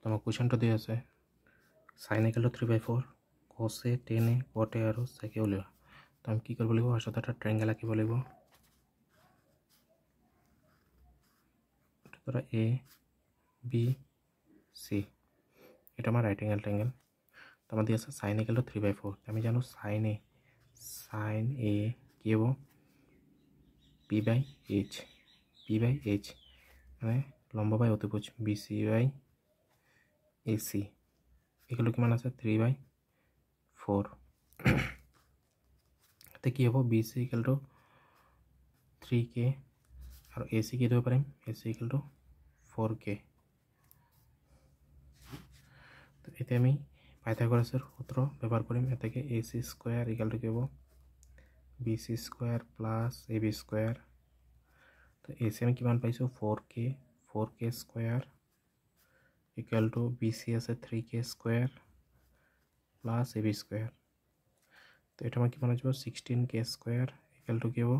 তোমাক কুৱেশ্যনটো দি আছে sin equal to 3/4 cos a tan a cot a আৰু sec a উলিওৱা। তো আমি কি কৰিব লাগিব, ফাৰ্ষ্টত এটা ট্ৰায়েংগল আঁকিব লাগিব। ধৰা এ বি চি, এটা আমাৰ ৰাইট এংগেল ট্ৰায়েংগল। তো আমাৰ দি আছে sin equal to 3/4। আমি জানো sin a কি হ'ব p/h মানে লম্ব বাই অতিভুজ BC বাই AC এগুলো কিমান আছে 3/4। তো কি হ'ব BC equal to 3k আৰু AC কি দিব পাৰিম AC equal to 4k। তো এতিয়া আমি পাইথাগোৰাছৰ সূত্ৰ ব্যৱহাৰ কৰিম। এটাকে AC স্কয়াৰ equal to কি হ'ব BC square plus AB square. তো AC আমি কিমান পাইছো 4k square equal to BC আছে 3k square plus AB square. তো এটা আমাৰ কিমান হ'ব 16k স্কয়াৰ equal to কি হ'ব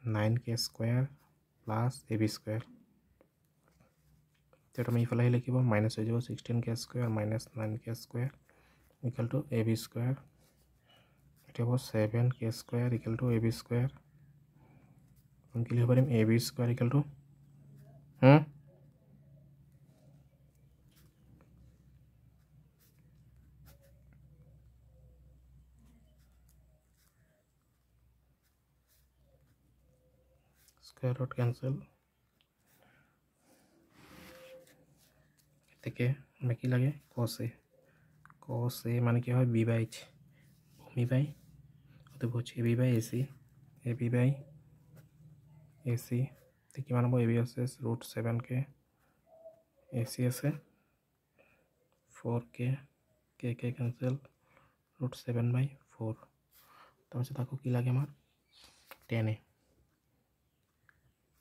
9k square plus AB square. তো এটা আমি ইফালে আহিলে কি হ'ব মাইনাস হৈ যাব 16k square minus 9k square equal to AB square. এটা হ'ব 7k square equal to AB square. আমি কি লিখিব পাৰিম AB square equal to square root cancel. এটাকে আমি কি লাগে cos a মানে কি হয় b/h ভূমি বাই অতিভুজ AB/AC তো কিমান হ'ব AB আছে √7k AC আছে 4k k ক্যান্সেল √7/4। তাৰপিছত আকৌ কি লাগে আমাৰ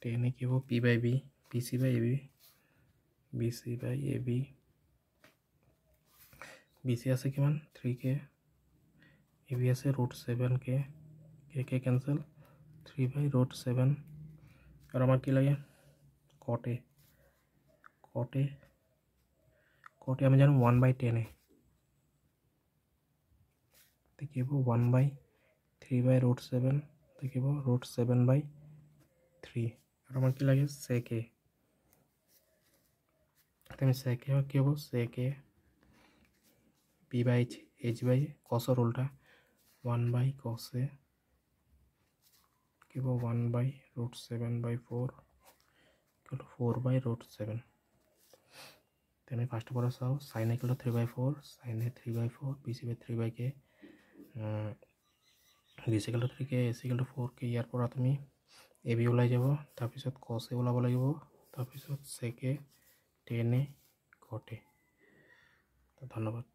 tan a কি হ'ব p/b BC/AB BC আছে কিমান 3k AB আছে √7k k ক্যান্সেল 3/√7। আৰু আমাৰ কি লাগে cot a আমি জানো 1/tan a তো কি হ'ব 1/3/√7 তো কি হ'ব √7/3। আৰু আমাৰ কি লাগে sec a তো আমি sec a কি হ'ব sec a p/h cos or उल्टा 1/cos a কি হ'ব 1/√7/4 equal to 4/√7। তো আমি ফার্স্ট পৰা চাও sin equal to 3/4 sin a 3/4 BC/3/k BC equal to 3k AC equal to 4k। ইয়াৰ পৰা তুমি AB ওলাই যাব, তাৰপিছত cos a ওলাব লাগিব, তাৰপিছত sec a tan a cot a। ধন্যবাদ।